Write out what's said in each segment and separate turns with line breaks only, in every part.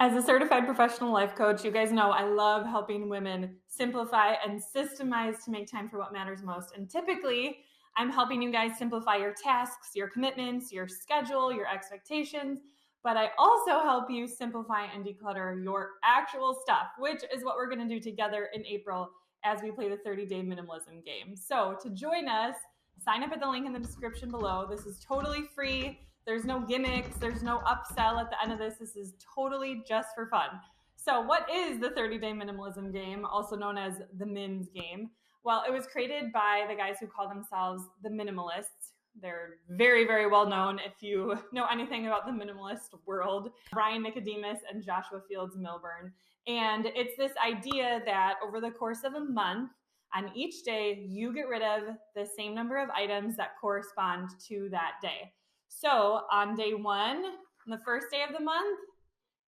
As a certified professional life coach, you guys know I love helping women simplify and systemize to make time for what matters most. And typically, I'm helping you guys simplify your tasks, your commitments, your schedule, your expectations. But I also help you simplify and declutter your actual stuff, which is what we're going to do together in April as we play the 30-day minimalism game. So to join us, sign up at the link in the description below. This is totally free. There's no gimmicks. There's no upsell at the end of this. This is totally just for fun. So what is the 30-day minimalism game, also known as the MINS game? Well, it was created by the guys who call themselves the minimalists. They're very, very well known if you know anything about the minimalist world. Brian Nicodemus and Joshua Fields Milburn. And it's this idea that over the course of a month, on each day, you get rid of the same number of items that correspond to that day. So on day one, on the first day of the month,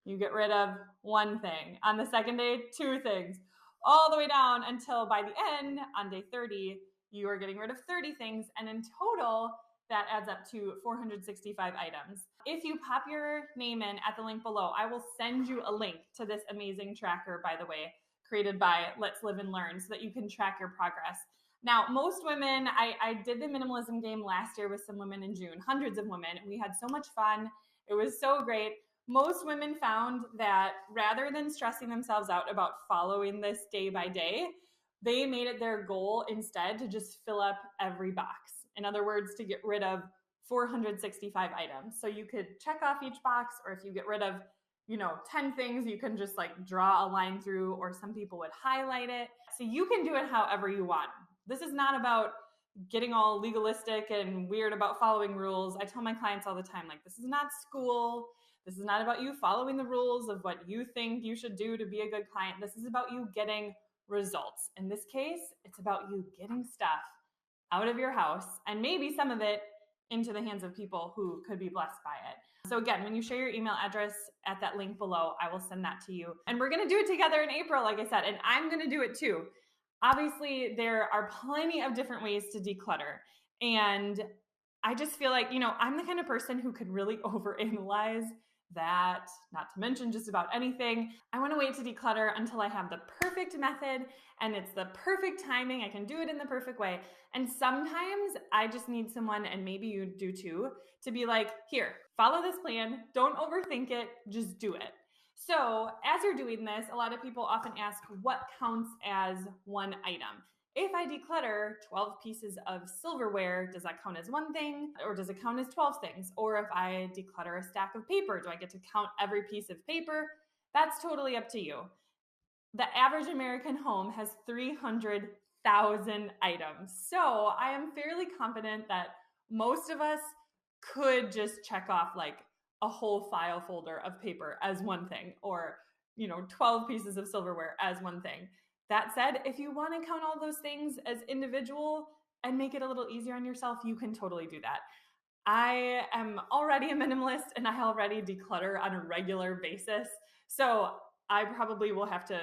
you get rid of one thing. On the second day, two things. All the way down until by the end, on day 30, you are getting rid of 30 things. And in total, that adds up to 465 items. If you pop your name in at the link below, I will send you a link to this amazing tracker, by the way, created by Let's Live and Learn, so that you can track your progress. Now, most women, I did the minimalism game last year with some women in June, hundreds of women. We had so much fun. It was so great. Most women found that rather than stressing themselves out about following this day by day, they made it their goal instead to just fill up every box. In other words, to get rid of 465 items. So you could check off each box, or if you get rid of 10 things, you can just like draw a line through, or some people would highlight it. So you can do it however you want. This is not about getting all legalistic and weird about following rules. I tell my clients all the time, like, this is not school. This is not about you following the rules of what you think you should do to be a good client. This is about you getting results. In this case, it's about you getting stuff out of your house, and maybe some of it into the hands of people who could be blessed by it. So again, when you share your email address at that link below, I will send that to you. And we're going to do it together in April, like I said, and I'm going to do it too. Obviously, there are plenty of different ways to declutter. And I just feel like, I'm the kind of person who could really overanalyze that, not to mention just about anything. I want to wait to declutter until I have the perfect method and it's the perfect timing. I can do it in the perfect way. And sometimes I just need someone, and maybe you do too, to be like, here, follow this plan. Don't overthink it. Just do it. So as you're doing this, a lot of people often ask, what counts as one item? If I declutter 12 pieces of silverware, does that count as one thing, or does it count as 12 things? Or if I declutter a stack of paper, do I get to count every piece of paper? That's totally up to you. The average American home has 300,000 items. So I am fairly confident that most of us could just check off like a whole file folder of paper as one thing, or 12 pieces of silverware as one thing. That said, if you want to count all those things as individual and make it a little easier on yourself, you can totally do that. I am already a minimalist and I already declutter on a regular basis. So I probably will have to,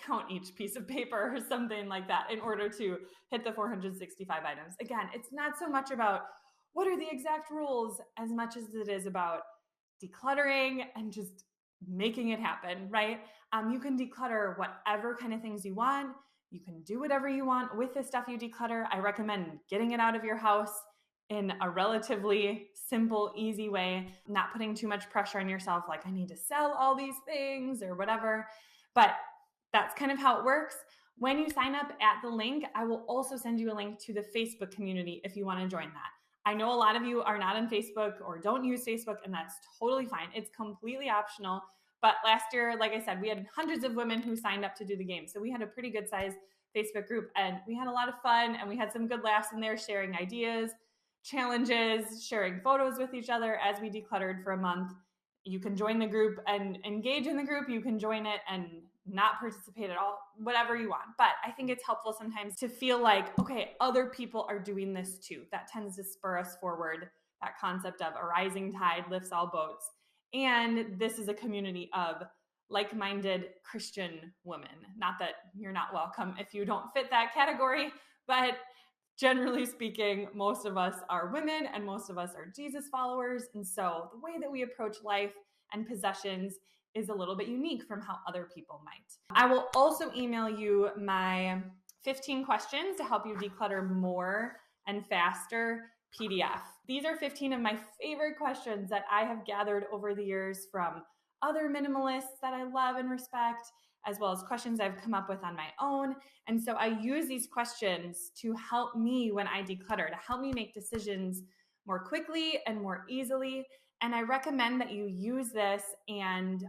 count each piece of paper or something like that in order to hit the 465 items. Again, it's not so much about what are the exact rules as much as it is about decluttering and just making it happen, right? You can declutter whatever kind of things you want. You can do whatever you want with the stuff you declutter. I recommend getting it out of your house in a relatively simple, easy way, not putting too much pressure on yourself, like I need to sell all these things or whatever. But that's kind of how it works. When you sign up at the link, I will also send you a link to the Facebook community if you want to join that. I know a lot of you are not on Facebook or don't use Facebook, and that's totally fine. It's completely optional. But last year, like I said, we had hundreds of women who signed up to do the game. So we had a pretty good sized Facebook group, and we had a lot of fun, and we had some good laughs in there, sharing ideas, challenges, sharing photos with each other as we decluttered for a month. You can join the group and engage in the group. You can join it and not participate at all, whatever you want. But I think it's helpful sometimes to feel like, okay, other people are doing this too. That tends to spur us forward, that concept of a rising tide lifts all boats. And this is a community of like-minded Christian women. Not that you're not welcome if you don't fit that category, but generally speaking, most of us are women and most of us are Jesus followers. And so the way that we approach life and possessions is a little bit unique from how other people might. I will also email you my 15 questions to help you declutter more and faster PDF. These are 15 of my favorite questions that I have gathered over the years from other minimalists that I love and respect, as well as questions I've come up with on my own. And so I use these questions to help me when I declutter, to help me make decisions more quickly and more easily. And I recommend that you use this. And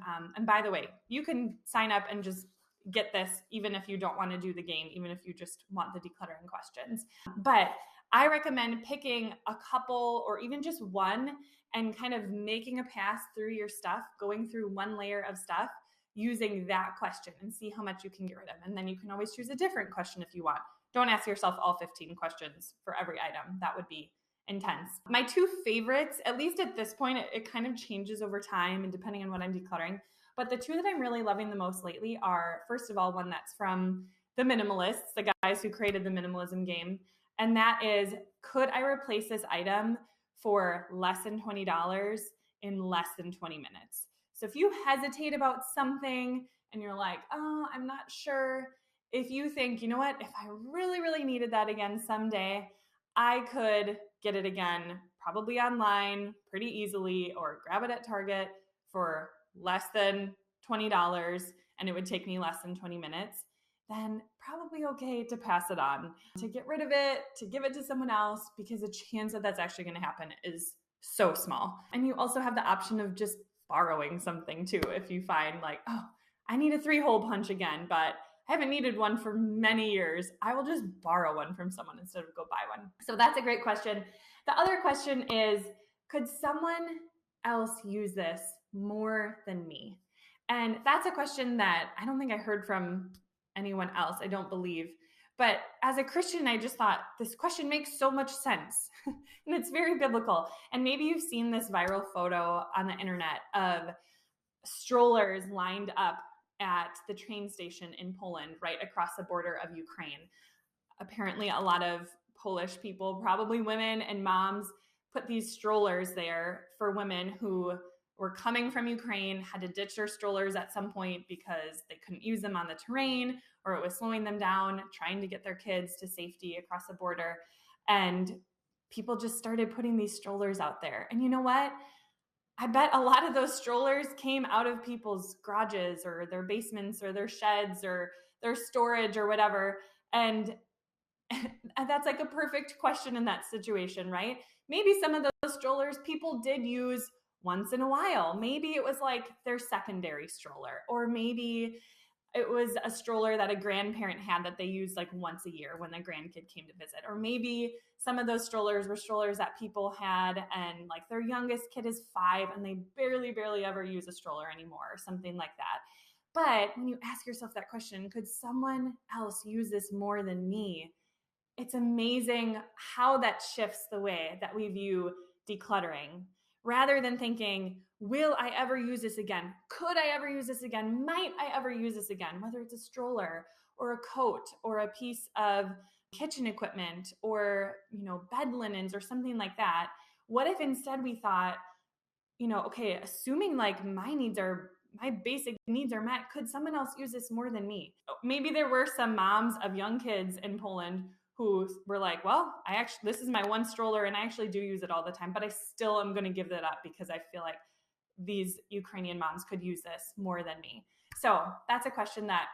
by the way, you can sign up and just get this even if you don't want to do the game, even if you just want the decluttering questions. But I recommend picking a couple or even just one and kind of making a pass through your stuff, going through one layer of stuff using that question and see how much you can get rid of. And then you can always choose a different question if you want. Don't ask yourself all 15 questions for every item. That would be intense. My two favorites, at least at this point, it kind of changes over time and depending on what I'm decluttering. But the two that I'm really loving the most lately are, first of all, one that's from the minimalists, the guys who created the minimalism game. And that is, could I replace this item for less than $20 in less than 20 minutes? So if you hesitate about something and you're like, oh, I'm not sure. If you think, you know what, if I really, really needed that again someday, I could get it again, probably online pretty easily, or grab it at Target for less than $20 and it would take me less than 20 minutes, then probably okay to pass it on, to get rid of it, to give it to someone else, because the chance that that's actually going to happen is so small. And you also have the option of just borrowing something too. If you find like, oh, I need a 3-hole punch again, but I haven't needed one for many years, I will just borrow one from someone instead of go buy one. So that's a great question. The other question is, could someone else use this more than me? And that's a question that I don't think I heard from anyone else, I don't believe. But as a Christian, I just thought this question makes so much sense and it's very biblical. And maybe you've seen this viral photo on the internet of strollers lined up at the train station in Poland, right across the border of Ukraine. Apparently, a lot of Polish people, probably women and moms, put these strollers there for women who were coming from Ukraine, had to ditch their strollers at some point because they couldn't use them on the terrain or it was slowing them down, trying to get their kids to safety across the border. And people just started putting these strollers out there. And you know what? I bet a lot of those strollers came out of people's garages or their basements or their sheds or their storage or whatever. And that's like a perfect question in that situation, right? Maybe some of those strollers people did use once in a while. Maybe it was like their secondary stroller, or maybe it was a stroller that a grandparent had that they used like once a year when a grandkid came to visit. Or maybe some of those strollers were strollers that people had and like their youngest kid is 5 and they barely ever use a stroller anymore or something like that. But when you ask yourself that question, could someone else use this more than me? It's amazing how that shifts the way that we view decluttering. Rather than thinking, will I ever use this again? Could I ever use this again? Might I ever use this again? Whether it's a stroller or a coat or a piece of kitchen equipment or, bed linens or something like that. What if instead we thought, okay, assuming like my basic needs are met, could someone else use this more than me? Maybe there were some moms of young kids in Poland who were like, well, this is my one stroller and I actually do use it all the time, but I still am going to give that up because I feel like these Ukrainian moms could use this more than me. So that's a question that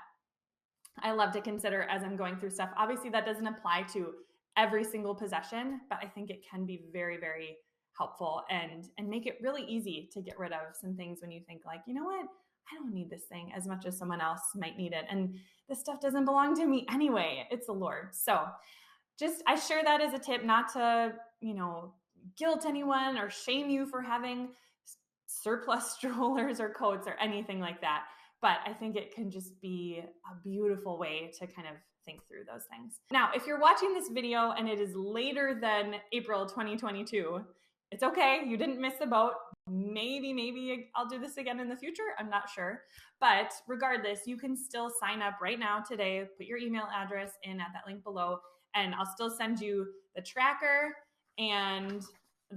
I love to consider as I'm going through stuff. Obviously, that doesn't apply to every single possession, but I think it can be very, very helpful and make it really easy to get rid of some things when you think like, you know what? I don't need this thing as much as someone else might need it. And this stuff doesn't belong to me anyway. It's the Lord. So I share that as a tip, not to, guilt anyone or shame you for having surplus strollers or coats or anything like that. But I think it can just be a beautiful way to kind of think through those things. Now, if you're watching this video and it is later than April 2022, it's okay. You didn't miss the boat. Maybe I'll do this again in the future. I'm not sure. But regardless, you can still sign up right now today, put your email address in at that link below, and I'll still send you the tracker and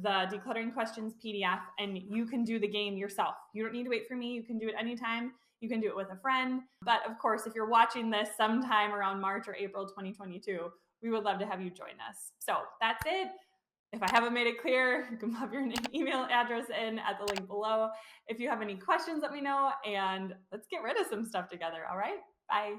the Decluttering Questions PDF, and you can do the game yourself. You don't need to wait for me. You can do it anytime. You can do it with a friend. But of course, if you're watching this sometime around March or April 2022, we would love to have you join us. So that's it. If I haven't made it clear, you can pop your email address in at the link below. If you have any questions, let me know, and let's get rid of some stuff together, all right? Bye.